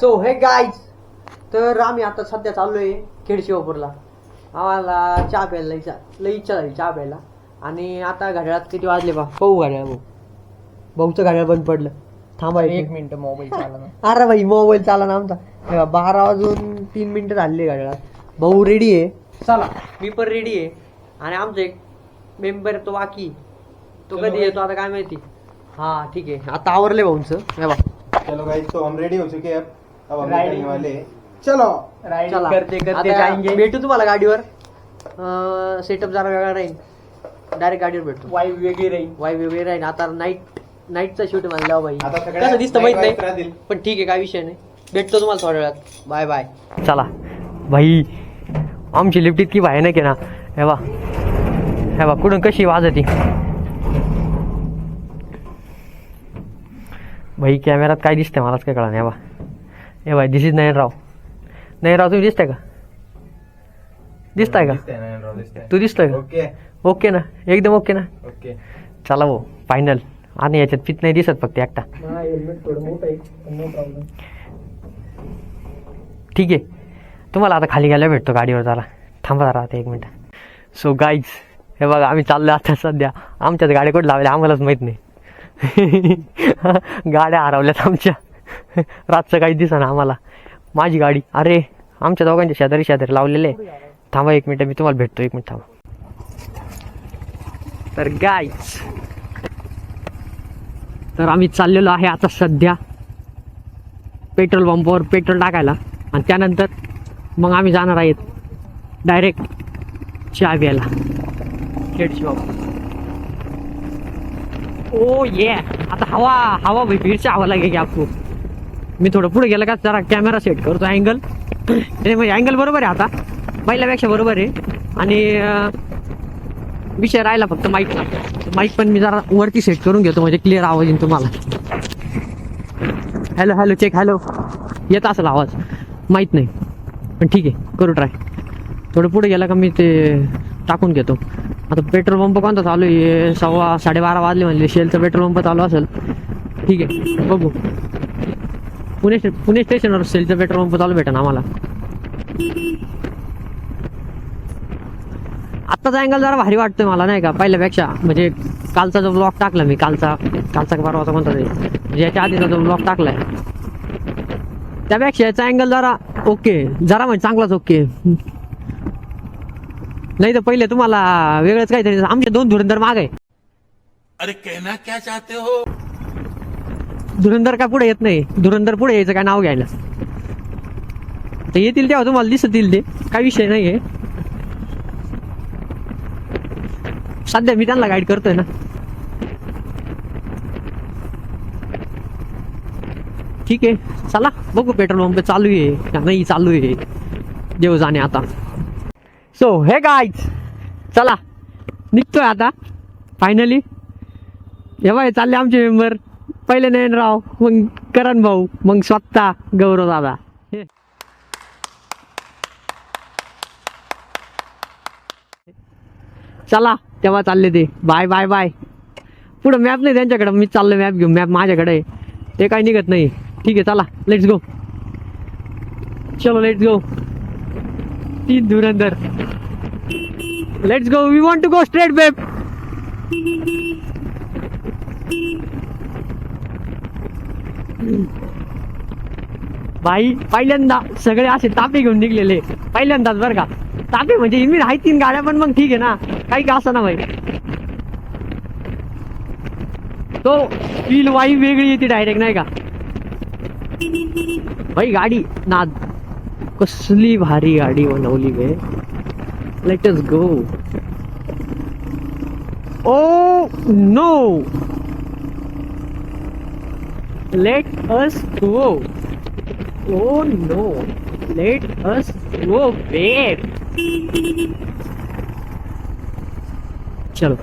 So हे guys, तर आम्ही आता सध्या चाललोय खेडशिवापूरला. आम्हाला चहा प्यायला लई इच्छा झाली चहा प्यायला. आणि आता घड्याळात किती वाजले पाहू घड्याळ. भाऊचं घड्याळ बंद पडलं. थांबा 1 मिनिट मोबाईल चालला. अरे भाई मोबाईल चाला ना आमचा. 12 वाजून 3 मिनिटं झाले घड्याळात. भाऊ रेडी आहे, चला मी पण रेडी आहे. आणि आमचा एक मेंबर तो बाकी, तो कधी येतो आता काय माहिती. हा ठीक आहे, आता आवरले भाऊंचं. चलो गाइस, तो हम रेडी हो चुके हैं. अब हम निकलने वाले हैं. चलो चला करते करते आता जाएंगे. भेटू तुम्हाला गाडीवर. सेटअप जरा वेगळा राहील, डायरेक्ट गाडीवर भेटतो. वाईफ वेगळी राहील. वाय वेगळी राहील. आता नाईटचा शूट म्हणला भाई. आता सगळ्या कसं दिसतं माहित night नाही, राहतील. पण ठीक आहे, काय विषय नाही. भेटतो तुम्हाला थोड्या वेळात. Bye bye. चला भाई, आमची लिफ्ट इतकी भयानक आहे ना. हे बा कुठून कशी वाजती भाई. कॅमेरात काय दिसतंय मलाच काय कळा नाही. हे बाय दिस इज नयनराव. नयनराव तुम्ही दिसताय का? दिसताय का? तू दिसतोय का? ओके ओके ना, एकदम ओके ना. ओके. चला भाऊ फायनल. आणि याच्यात पित नाही दिसत, फक्त एकटा. हेल्मेट थोडं मोठं आहे, नो प्रॉब्लेम. ठीक आहे, तुम्हाला आता खाली गेल्या भेटतो गाडीवर. जरा थांबा जरा आता 1 मिनिट. सो गाईज, हे बघा आम्ही चाललो आता सध्या. आमच्याच गाड्या कुठे लावल्या आम्हालाच माहित नाही. गाड्या हरवल्यात आमच्या. रातचं काही दिसेना आम्हाला. माझी गाडी, अरे आमच्या दोघांच्या शेजारी लावलेले. थांबा 1 मिनिट, मी तुम्हाला भेटतो. 1 मिनिट थांबा. तर गाईज, तर आम्ही चाललेलो आहे आता सध्या पेट्रोल पंपावर पेट्रोल टाकायला. आणि त्यानंतर मग आम्ही जाणार आहेत डायरेक्ट चहा प्यायला खेडशिवापूर. ओ ये आता हवा भाई, फिरच्या हवा लागेल आपको. मी थोडं पुढे गेलं का जरा कॅमेरा सेट करतो अँगल. म्हणजे अँगल बरोबर आहे आता, पहिल्यापेक्षा बरोबर आहे. आणि विषय राहिला फक्त माईकला. माईक पण मी जरा वरती सेट करून घेतो, म्हणजे क्लिअर आवाज येईल तुम्हाला. Hello check. हॅलो येत असेल आवाज, माहीत नाही, पण ठीक आहे करू ट्राय. थोडं पुढे गेला का मी ते टाकून घेतो. आता पेट्रोल पंप कोणता चालू आहे? 12:15 वाजले म्हणजे शेलचा पेट्रोल पंप चालू असेल. ठीक आहे बघू. पुणे स्टेशनवर शेलचा पेट्रोल पंप चालू भेटेल आम्हाला. आत्ताचा अँगल जरा भारी वाटतोय मला, नाही का पहिल्यापेक्षा. म्हणजे कालचा जो ब्लॉग टाकला मी, कालचा परवाचा कोणता तरी, म्हणजे याच्या आधीचा जो ब्लॉग टाकलाय त्यापेक्षा याचा अँगल जरा ओके, जरा म्हणजे चांगलाच ओके. नाही तर पहिले तुम्हाला वेगळंच काहीतरी. आमचे 2 धुरंधर माग आहे. अरे कहना क्या चाहते हो? धुरंधर काय पुढे येत नाही. धुरंधर पुढे यायचं काय नाव घ्यायला. तर येतील तेव्हा तुम्हाला दिसतील ते, काय विषय नाहीये. सध्या मी त्यांना गाईड करतोय ना. ठीक आहे चला बघू पेट्रोल पंप चालू आहे का नाही चालू आहे, देव जाणे आता. सो हे गाईज, चला निघतोय आता फायनली. हे चालले आमचे मेंबर. पहिले नयनराव, मग करण भाऊ, मग स्वतः गौरव दादा. चला तेव्हा चालले ते. Bye bye bye. पुढं मॅप नाही त्यांच्याकडे, मी चाललो मॅप घेऊन. मॅप माझ्याकडे आहे, ते काही निघत नाही. ठीक आहे चला लेट्स गो. चलो लेट्स गो. 3 धुरंधर. Let's go. We want to go straight babe. भाई पहिल्यांदा सगळे असे तापे घेऊन निघलेले, पहिल्यांदाच बरं का. तापे म्हणजे मी आहे 3 गाड्या, पण मग ठीक आहे ना, काही का असं ना भाई. तो फील वाई वेगळी येते डायरेक्ट, नाही का भाई. गाडी नाद, कसली भारी गाडी बनवली गे. Let us go. Oh no, let us go. Oh no, let us go babe. चलो,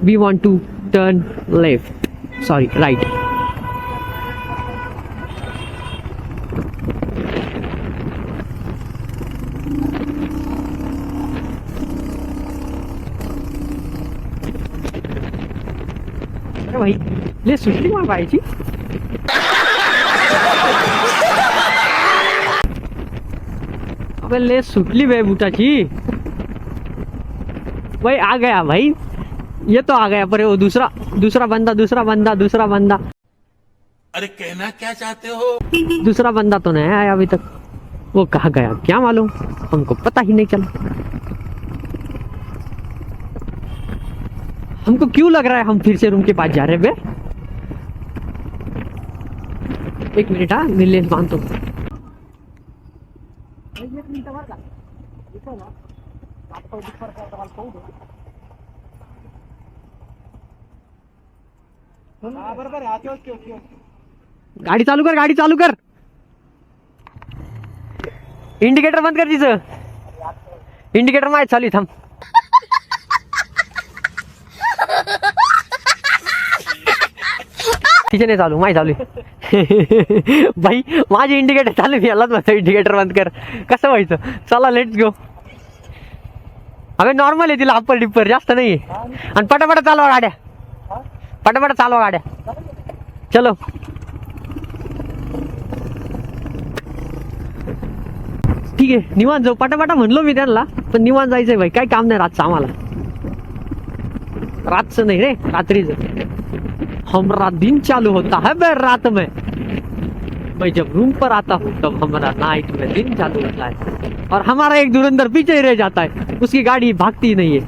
we want to turn left, sorry right. अरे भाई ले सुटली मला पाहिजे. आपल्याला सुटली बे बुटाची. भाई आ गया भाई, ये तो आ गया. पर वो दूसरा बंदा अरे कहना क्या चाहते हो? दूसरा बंदा तो नहीं आया अभी तक. वो कहाँ गया क्या मालूम, हमको पता ही नहीं चला. हमको क्यों लग रहा है हम फिर से रूम के पास जा रहे हैं बे. एक मिनट, हाँ मैं लेंस बांधता हूँ. गाडी चालू कर. इंडिकेटर बंद कर तिचं. इंडिकेटर माहित चालू आहे, थांब. तिचे नाही चालू, माहिती चालू आहे. भाई माझे इंडिकेटर चालू आहे, यालाच म्हणतो इंडिकेटर बंद कर. कसं व्हायचं. चला लेट्स गो. अबे नॉर्मल आहे तिला, अप्पर डिप्पर जास्त नाही. आणि पटापट चालवा गाड्या. चलो. ठीक आहे, निवांत जाऊ. पटापटा म्हणलो मी त्यांना, पण निवांत जायचंय भाई. काय काम नाही रातचं आम्हाला. रातचं नाही रे, रात्रीचं. हमारा दिन चालू होता है बे रात में. मैं जब रूम पर आता हूँ तब हमारा नाइट में दिन चालू होता है. और हमारा एक धुरंधर पीछे ही रह जाता है, उसकी गाड़ी भागती ही नहीं है.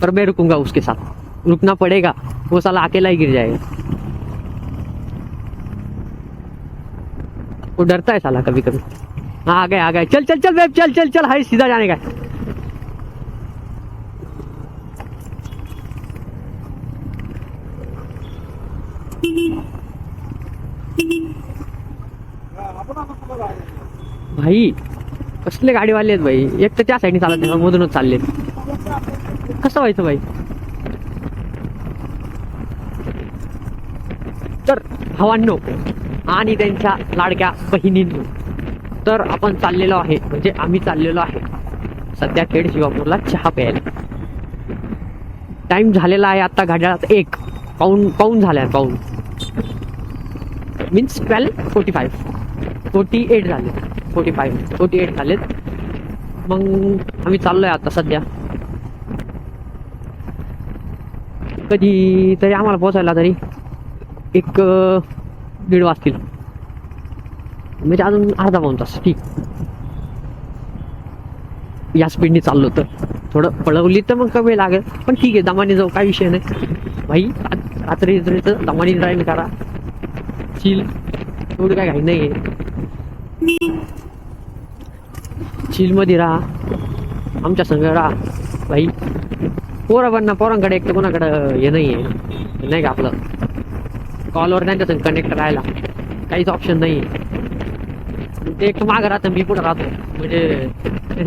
पर मैं रुकूंगा उसके साथ, रुकना पड़ेगा. वो साला अकेला ही गिर जाएगा. वो डरता है साला कभी कभी. हाँ आ गए. चल वेब, चल. हाय सीधा जाने का. भाई कसले गाडीवाले आहेत भाई. एक तर त्या साईडने चालत नाही, मधूनच चालले. कसं व्हायचं भाई. तर भावांनो आणि त्यांच्या लाडक्या बहिणींनो, तर आपण चाललेलो आहे, म्हणजे आम्ही चाललेलो आहे सध्या खेड शिवापूरला चहा प्यायला. टाइम झालेला आहे आता घड्याळात 1 पाऊण झालाय. पाऊण मीन्स 12:48 झाले. 48 झालेत. मग आम्ही चाललोय आता सध्या. कधी तरी आम्हाला पोहोचायला तरी 1-1.5 वाजतील, म्हणजे अजून अर्धा पाऊण तास. ठीक, या स्पीडने चाललो तर. थोडं पळवली तर मग कमी लागेल, पण ठीक आहे, दमाने जाऊ, काय विषय नाही भाई. रात्री दमाने ड्राईव्ह करा, चिल, एवढं काय घाई नाही आहे. चिल मध्ये राहा, आमच्या संग राहा भाई. पोरांकडे एक तर कोणाकडं हे नाही आहे, नाही का आपलं कॉलवर त्यांच्या संग कनेक्ट राहायला काहीच ऑप्शन नाही आहे. ते एक मागं राहतं, मी पुढं राहतो, म्हणजे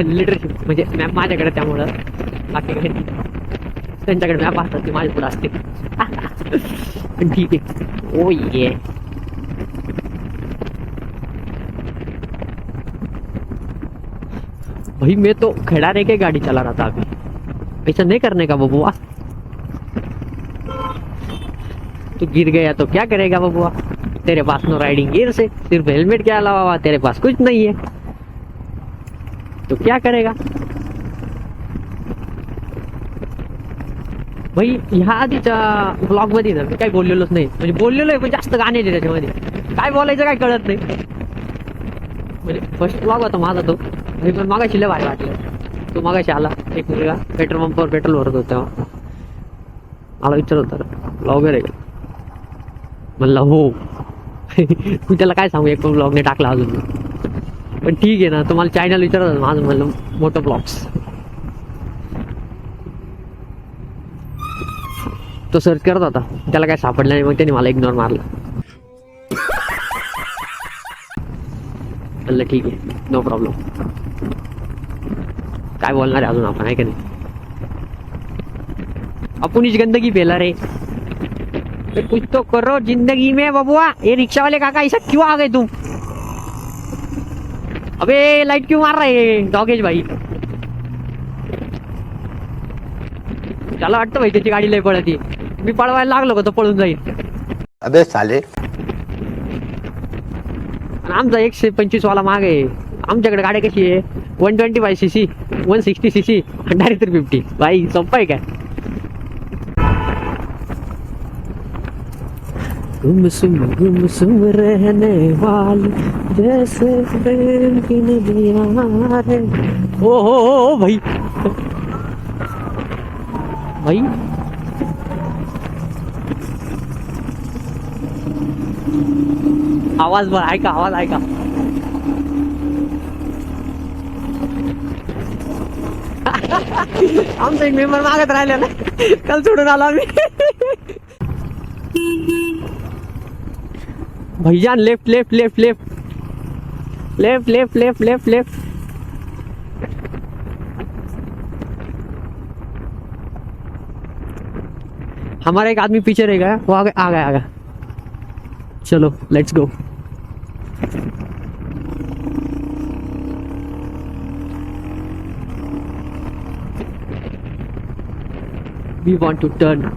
लिडरशिप, म्हणजे मॅप माझ्याकडे, त्यामुळं बाकी काही नाही. त्यांच्याकडे मॅप असतात, ते माझ्या पुढं असते. पण ठीक आहे. ओ ये भाई, मैं तो खड़ा रह के गाड़ी चला रहा था अभी. ऐसा नहीं करने का बबुआ. तू गिर गया तो क्या करेगा बबुआ. तेरे पास नो राइडिंग गियर से सिर्फ हेलमेट के अलावा तेरे पास कुछ नहीं है, तो क्या करेगा भाई. ह्या आधीच्या ब्लॉग मध्ये ना मी काही बोललेलोच नाही, म्हणजे बोललेलो आहे पण जास्त गाणे येते त्याच्यामध्ये. काय बोलायचं काय कळत नाही. म्हणजे फर्स्ट ब्लॉग होता माझा तो. मी पण मागाशी लय भारी वाटलं. तो मागाशी आला एक मुलगा पेट्रोल पंपावर पेट्रोल भरत होता, मला विचारत होता ब्लॉगर आहे का. म्हणलं हो. तू त्याला काय सांगू, एक पण ब्लॉग नाही टाकला अजून. पण ठीक आहे ना, तुम्हाला चॅनल विचारत होता माझं. म्हणलं मोठं ब्लॉग्स. तो सर्च करत होता, त्याला काय सापडलं नाही, मग त्याने मला इग्नोर मारला. म्हणलं ठीक आहे, नो प्रॉब्लेम. काय बोलणार आहे अजून आपण, आहे का नाही. आपण इस गंदगी फैला रे. कुछ तो करो जिंदगी में बबुआ. ये रिक्शा वाले काका ऐसा क्यों आ गए तुम. अबे लाइट क्यों मार रहे डॉगेज भाई. त्याला वाटतं भाई त्याची गाडी लय पळती. मी पळवायला लागलो का तो पळून जाईल. अबे साले. आणि आमचा 125 वाला माग आहे. आमच्याकडे गाडी कशी आहे 125cc 160cc डायरेक्ट 350. भाई सोपं आहे काय. गुमसुम रहने वाली जैसे प्रेम की नदियां है. ओ भाई भाई आवाज बर ऐका, आवाज ऐका. आमचा एक मेंबर मागत राहिला ना, काल सोडून आलो आम्ही. भाईजान left left left left left left left left left. हमारा एक आदमी पीछे रह गया, वो आ गया. चलो let's go. We want to turn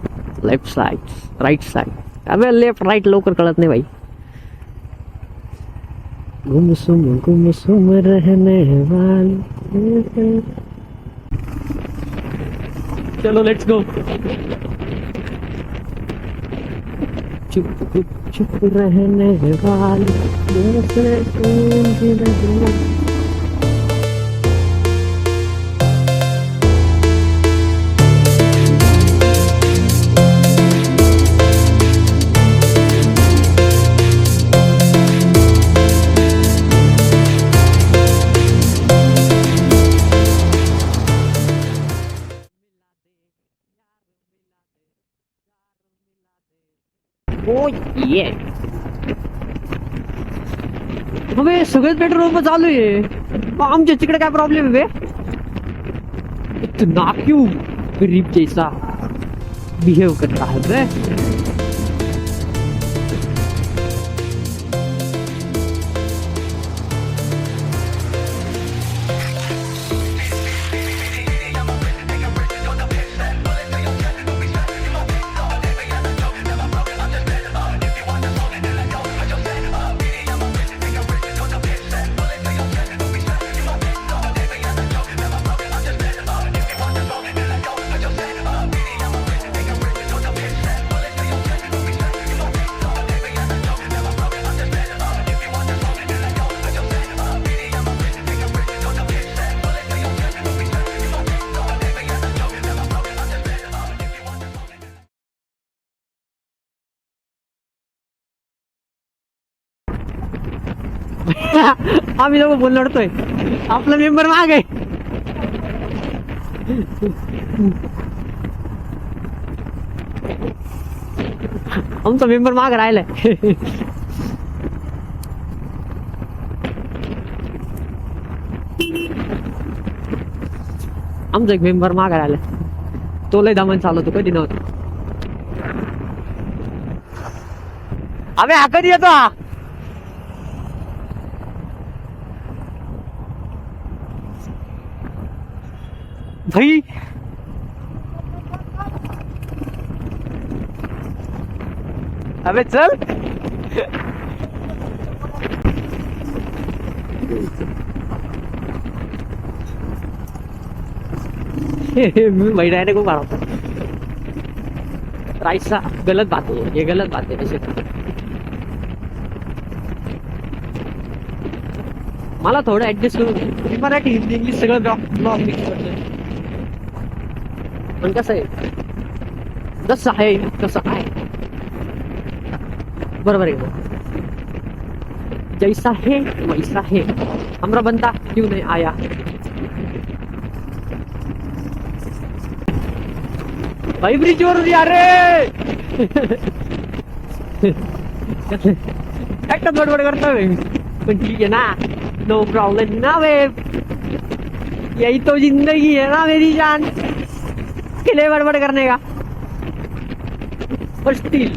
left side right side. अबे लेफ्ट राइट लवकर कळत नाही भाई. गुमसुम रहने वाली. चलो लेट्स गो. चुप रहने वाली जैसे खून की नदियां. ये अबे सगळेच पेट्रोल पंप चालू आहे. आमच्या तिकडे काय प्रॉब्लेम आहे बे. इतना क्यों गरीब जैसा बिहेव करता है बे. आम्ही लोक बोल लढतोय. आपला मेंबर माग आहे. आमचा मेंबर माग राहिलाय. आमचा एक मेंबर माग राहिलाय. तो लय दमन चालवतो, कधी नव्हतं. अबे हा कधी येतो हा. भाई अबे चल. मी भाई रहने को मारा था. राइसा गलत बात है, ये गलत बात है. ऐसे मला थोडं ऍडजस्ट करून मराठी हिंदी इंग्लिश सगळं ब्लॉग मिक्स करतोय. पण कसं आहे जसं आहे तसं आहे. बरोबर आहे. जैसा है वैसा है. हमरा बनता क्यों नहीं आया. भाई ब्रिज वरून या रे. एकटा बडबड करतोय पण ठीक है ना. नो प्रॉब्लम ना वे. यही तो जिंदगी है ना मेरी जान. किले बड़बड़ करने का. पर स्टील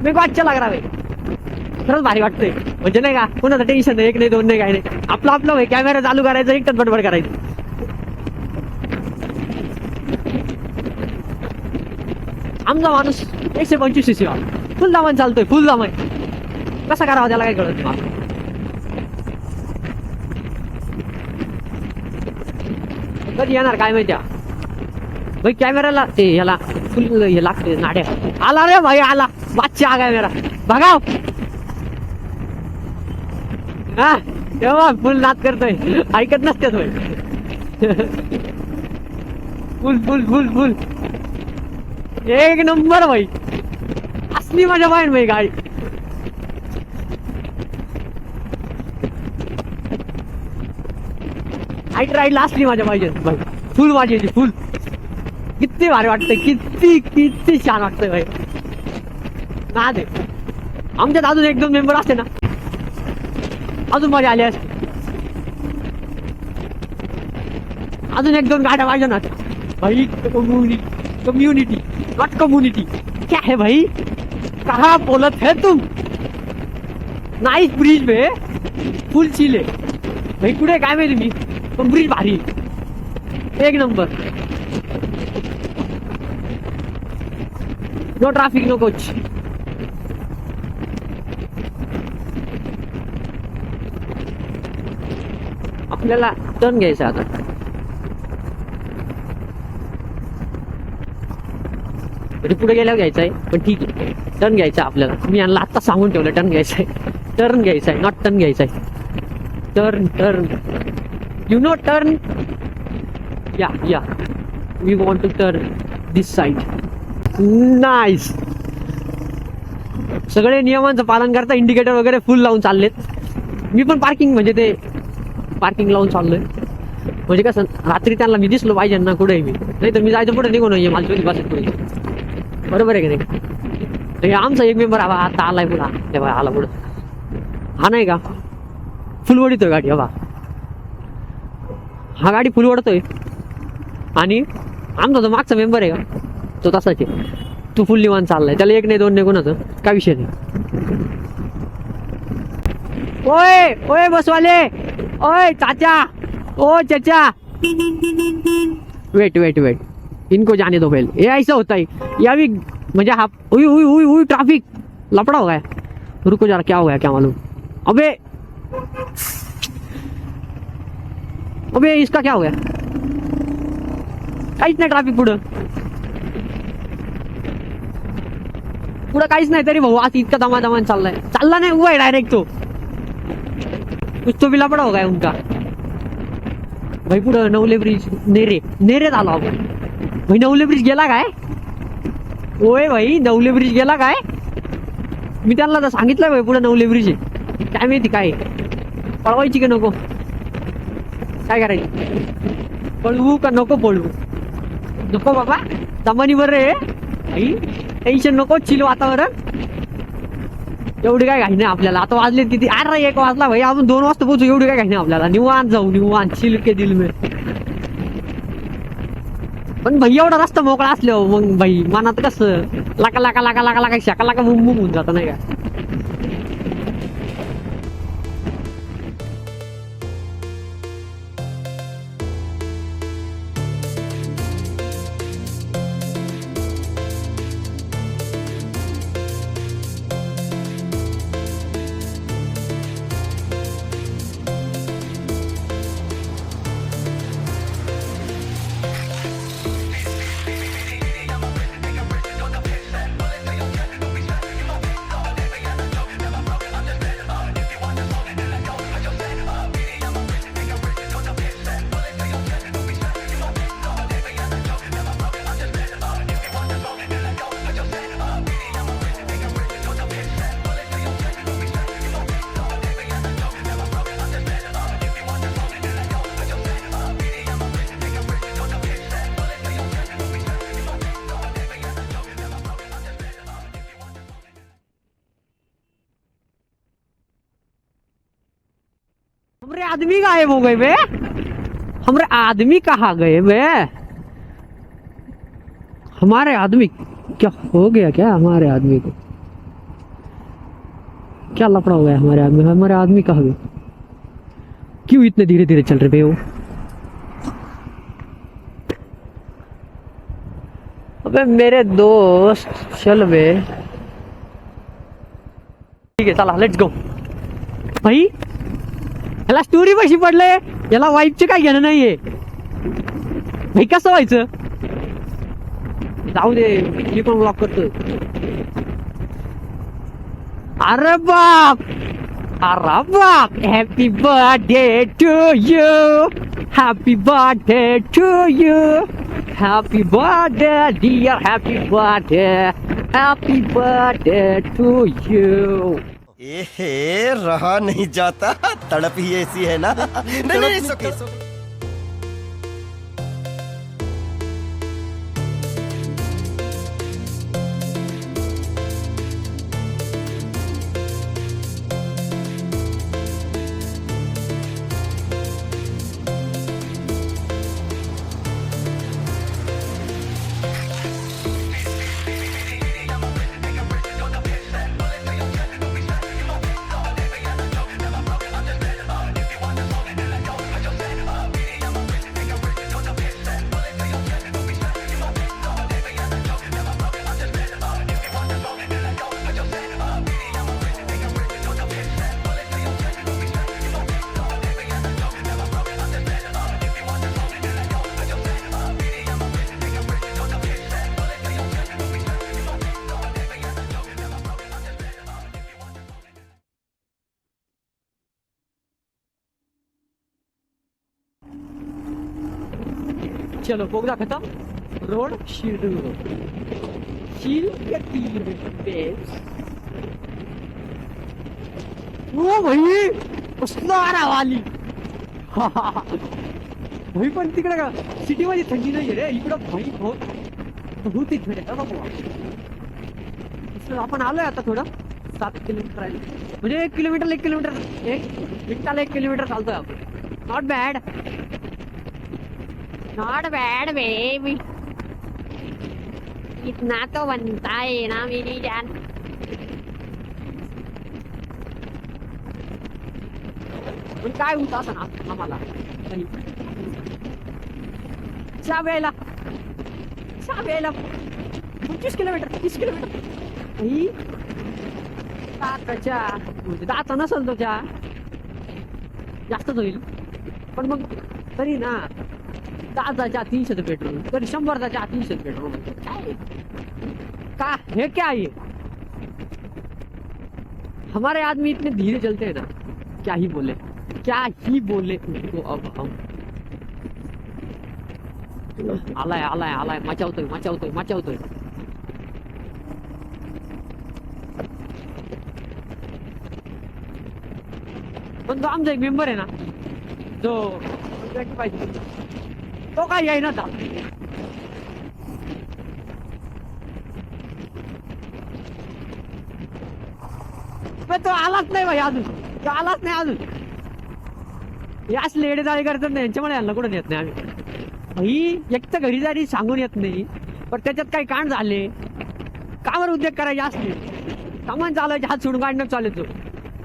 मेरे को अच्छा लग रहा है. खरंच भारी वाटतंय. म्हणजे नाही का कोणाचं टेन्शन नाही. एक नाही दोन नाही काय नाही. आपलं आपलं कॅमेरा चालू करायचं एकटाच बडबड करायचं. आमचा माणूस 125cc फुल दामन चालतोय. फुल दामन कसा करावा त्याला काय कळत नाही मला. कधी येणार काय माहिती भाई. कॅमेराला ते ह्याला फुल हे लागते नाड्या. आला रे भाई आला. बादशाह आ गया मेरा. भगाव. हा तेव्हा फुल नाद करतोय. ऐकत नसते भाई. फुल फुल फुल फुल एक नंबर भाई. असली माझ्या बाहेर भाई गाडी. हाईट राईडला असली माझ्या पाहिजे भाई. फुल माझी फुल. किती भारी वाटतंय. किती किती छान वाटतंय भाई. ना दे आमच्यात अजून 1-2 मेंबर असते ना अजून मजा आली असते. अजून 1-2 गाड्या पाहिजे ना भाई. Community not community. क्या है भाई कहाँ बोलत है तुम. नाइस ब्रिज पे फुल चिले भाई. कुठे काय माहिती मी पण ब्रिज भारी एक नंबर. No traffic no coach. आपल्याला टर्न घ्यायचा आता. पुढे गेल्यावर घ्यायचा आहे पण ठीक आहे. टर्न घ्यायचा आपल्याला. मी यांना आता सांगून ठेवलं टर्न घ्यायचा आहे. टर्न घ्यायचा आहे नॉट टर्न घ्यायचा आहे. Turn turn you know turn. या we want to turn this side. Nice. सगळे नियमांचं पालन करता. इंडिकेटर वगैरे फुल लावून चाललेत. मी पण पार्किंग म्हणजे ते पार्किंग लावून चाललोय. म्हणजे कसं रात्री त्यांना मी दिसलो पाहिजे ना कुठे मी. नाही तर मी जायचं पुढे निघून ये मला 24 पुढे. बरोबर आहे का नाही. आमचा एक मेंबर आता आलाय पुढा. तेव्हा आला पुढं. हा नाही का फुल ओढितोय गाडी. हवा हा गाडी फुल ओढतोय. आणि आमचा जो मागचा मेंबर आहे का तो तसाच आहे. तो फुल निवांत चाललाय. त्याला 1 नाही 2 नाही कोणाचं काय विषय नाही. ओय ओय बसवाले. ओय चाचा. ओ चाचा. वेट वेट वेट इनको जाने दो पहले. ये ऐसा होता है या भी म्हणजे हा. उई उई उई उई ट्रैफिक लपड़ा हो गया. रुको जरा क्या हो गया क्या मालूम. अबे अबे इसका क्या हो गया. काहीच नाही ट्रॅफिक पुढं. पुढं काहीच नाही तरी भाऊ आज इतका दमादमान चाललाय. चालला नाही उभा आहे डायरेक्ट तो. कुछ तो भी लपड़ा हो गया उनका भाई. पुढं नवले ब्रिज नेरे आलो आपण भाई. नवले ब्रिज गेला काय. ओय भाई नवले ब्रिज गेला काय. मी त्यांना तर सांगितलं भाई पुढे नवले ब्रिज आहे. काय माहिती काय पळवायची का नको. काय करायची. पळवू का नको पळवू. नको बाबा दमानी बरं रे भाई. टेन्शन नको. चिल वातावरण. एवढी काय घाई नाही आपल्याला. आता वाजले किती. 1 वाजला भाई. आपण 2 वाजता पोहोचू. एवढी काय घाई नाही आपल्याला. निवांत जाऊ निवांत. चिल के दिल में. पण भाई एवढा रस्ता मोकळा असल्यावर मग भाई मनात कसं लाका लाका लाका लाका लाका शाका लाका बुम बुम होऊन जातं नाही का. हमरे आदमी गायब हो गए बे. हमरे आदमी कहाँ गए बे. हमारे आदमी क्या हो गया क्या. हमारे आदमी को क्या लफड़ा हो गया. हमारे आदमी कहाँ गए. क्यों इतने धीरे धीरे चल रहे बे वो. अबे मेरे दोस्त चल बे. ठीक आहे चला लेट्स गो. भाई याला स्टोरी कशी पडले, याला वाईफचे काय घेणं नाहीये भाई. कसं व्हायचं, जाऊ दे मी पण ब्लॉक करतो. अरे बाप, अरे बाप. Happy birthday to you, happy birthday to you, happy birthday dear, happy birthday, happy birthday to you. ए रहा नहीं जाता, तड़प ही ऐसी है ना. नहीं नहीं सुके. चलो बोगदा खत्म. रोड शिरू शील के 3 बेस. ओ भाई उस्मारा वाली. भाई पण तिकडे का सिटी मध्ये थंडी नाही रे, इकडं भाई बहुत थंडी आहे बाबा. आपण आलोय आता थोडं 7 किलोमीटर आहे, म्हणजे 1 किलोमीटर 1 मिनिटाला 1 किलोमीटर चालतोय आपण. Not bad, not bad baby, इतना तो बनता है ना मेरी जान. पण काय होत असं ना आम्हाला सहा वेळेला 25 किलोमीटर 30 किलोमीटर. दाताच्या दाता नसल तो चहा जास्तच होईल, पण मग तरी ना 10चा 300 पेट्रोल, तरी 100चा 300 पेट्रोल. काय का है क्या ये, हमारे आदमी इतने धीरे चलते हैं ना, क्या ही बोले उनको. अब हम आलाय मचावतोय. पण तो आमचा एक मेंबर आहे ना जो पाहिजे तो काय याय ना. तो आलाच नाही भाई अजून, तो आलाच नाही अजून. याच लेडे जाळी करतात ना, यांच्यामुळे यांना कुठं येत नाही आम्ही. भाई एक तर घरी जारी सांगून येत नाही, पण त्याच्यात काही कांड झाले, कामावर उद्योग करायचे असले, सामान चालायचे हात सोडून काढणं चालायचो.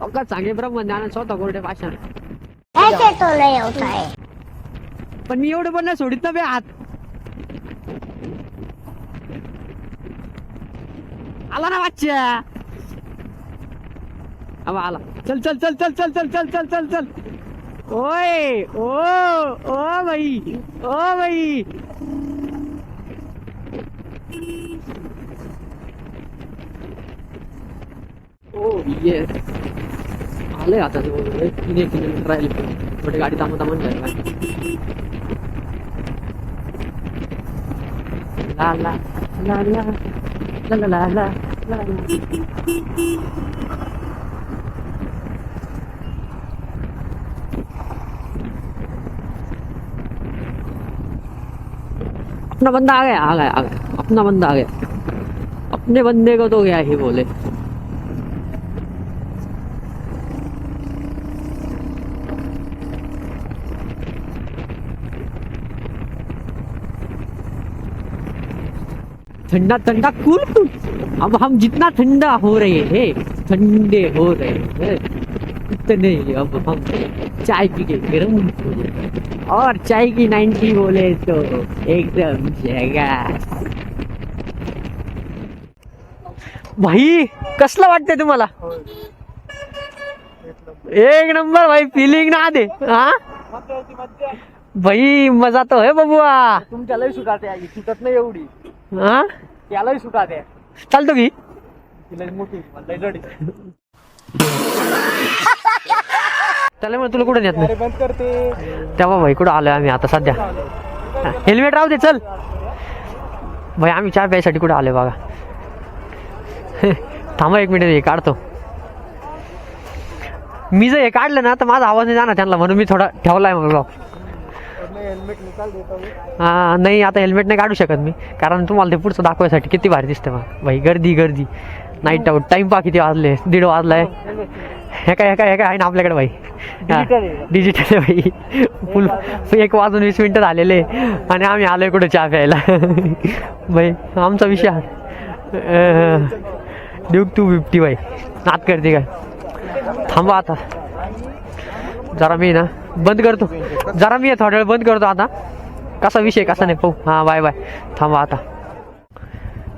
अवकाश सांगे ब्रह्मज्ञान स्वतः कोरडे भाषण. ऐसे तो नहीं होता है. पण मी एवढं पण नाही सोडित ना बे हात. आला ना बच्चा, अब आला. चल. ओए ओ भाई ओ ये आले आता 3 किलोमीटर राहील, थोडी गाडी थांबून जाईल. ला अपना बंदा आ गया. अपना बंदा आ गया. अपने बंदे को तो क्या ही बोले. ठंडा ठंडा कूल. अब हम जितना ठंडा हो रहे हैं, ठंडे हो रहे हैं, इतने अब हम चाय पी के गर्म हो जाए. और चाय की 90 बोले तो एकदम जगह. भाई कसलं वाटतंय तुम्हाला. एक नंबर भाई, फिलिंग ना दे. हा भाई, मजा तो है बबुआ. तुमच्यालाही सुटाते आहे, सुटत नाही एवढी, हा त्यालाही सुटाते. चालतो की. तिला मोठी मला जडी. त्याला मग तुला कुठे नेत नाही. बंद करते. तेव्हा भाई कुठं आलोय आम्ही आता सध्या. हेल्मेट राहू दे चल भाई, आम्ही चहा प्यायसाठी कुठे आलोय बघा. थांबा एक मिनिट, हे काढतो. मी जर हे काढलं ना तर माझा आवाज नाही जाणार त्यांना, म्हणून मी थोडा ठेवलाय मग ब्लॉग. हेल्मेट निकाल देतो. हा नाही, आता हेल्मेट नाही काढू शकत मी, कारण तुम्हाला ते पुढचं दाखवायसाठी किती भारी दिसतं मग भाई. गर्दी गर्दी, नाईट आउट. टाइम पा किती वाजले, 1:30 वाजलाय. हे काय आहे ना आपल्याकडे भाई. डिजिटल आहे भाई. फुल 1:20 झालेले आणि आम्ही आलोय कुठे चहा प्यायला. भाई आमचा विषय ड्यूक 250 भाई. नात करते काय. थांबा आता जरा, मी ना बंद करतो. जरा मी थोड्या वेळ बंद करतो आता. कसा विषय कसा नाही पाहू. हा बाय बाय. थांबा आता.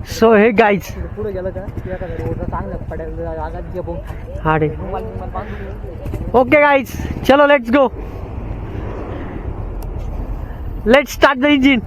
सो हे गाईज, पुढे गेलं का चांगलं पडेल आगात घे बघ. हा ठीक. ओके गाईज, चलो let's go. Let's start the engine.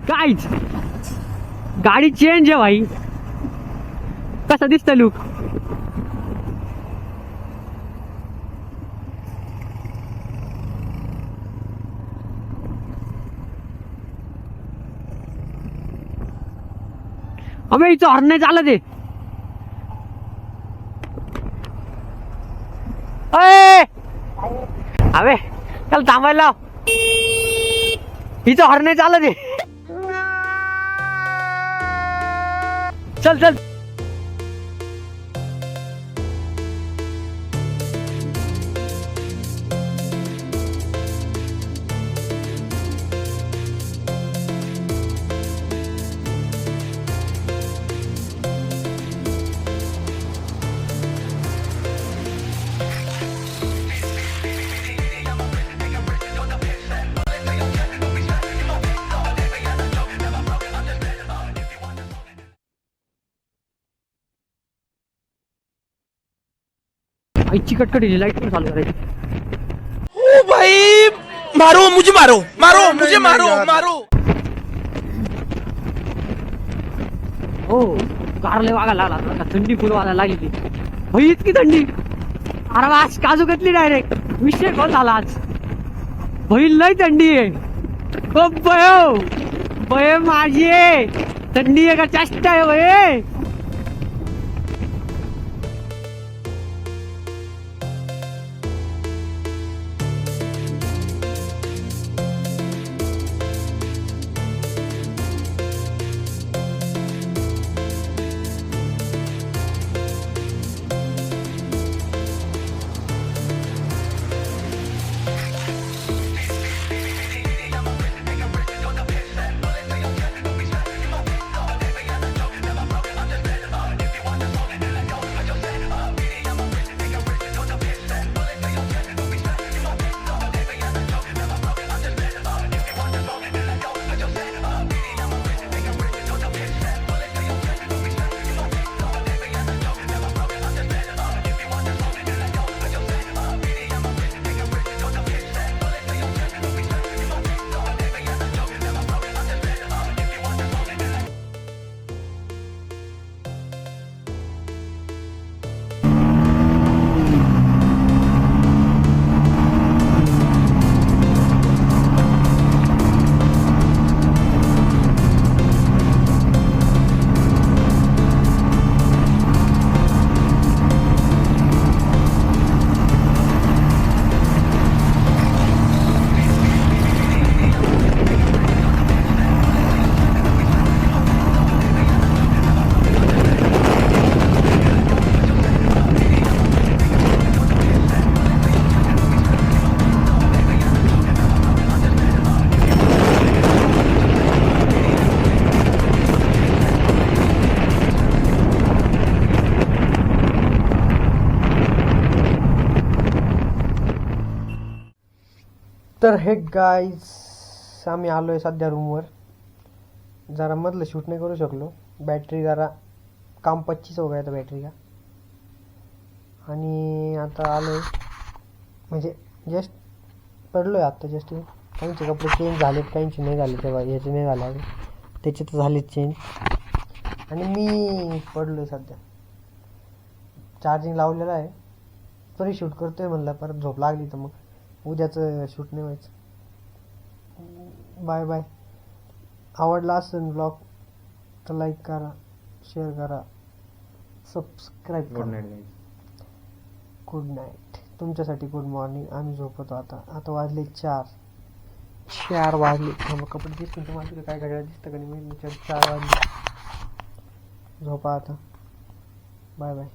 Guys, गाडी चेंज आहे भाई. कसा दिसतं लुक. अबे हिचं हॉर्न नाही चालत आहे. अबे चल थांबायला लाव. हिचं हॉर्न नाही चालत आहे. चल चल. आईची कटकटी लाईट पण चालू करायची. ओ भाई, मारो मुझे, मारो मारो मुझे, मारो मारो. हो कारले वागायला लागला. थंडी फुल वाजायला लागली ती भाई. इतकी थंडी. अरे आज काजू घेतली डायरेक्ट. विषय कोण झाला आज भाई. लय थंडी आहे. खूप भय माझी आहे. थंडी आहे का चेष्टा आहे भाई. तर हे गाईज आम्ही आलो आहे सध्या रूमवर. जरा मधलं शूट नाही करू शकलो, बॅटरी जरा काम 25 हो गया था बॅटरी का. आणि आता आलो आहे म्हणजे जस्ट पडलो आहे आत्ता जस्ट. काहींचे कपडे चेंज झालेत, काहींचे नाही झाले, तेव्हा याचे नाही झाले अजून, त्याचे तर झालेत चेंज. आणि मी पडलो आहे सध्या, चार्जिंग लावलेलं आहे, तरी शूट करतोय म्हणलं, परत झोप लागली तर मग उद्याचं शूट नाही व्हायचं. Bye bye. आवडला असेल ब्लॉग तर लाईक करा, शेअर करा, सबस्क्राईब करा. Good night guys. Good night. तुमच्यासाठी गुड मॉर्निंग. आम्ही झोपतो आता वाजले 4 वाजले. कपडे दिसतील तुम्हाला, काय घड्याळ दिसतं का नाही, 4 वाजले. झोपा आता. Bye bye.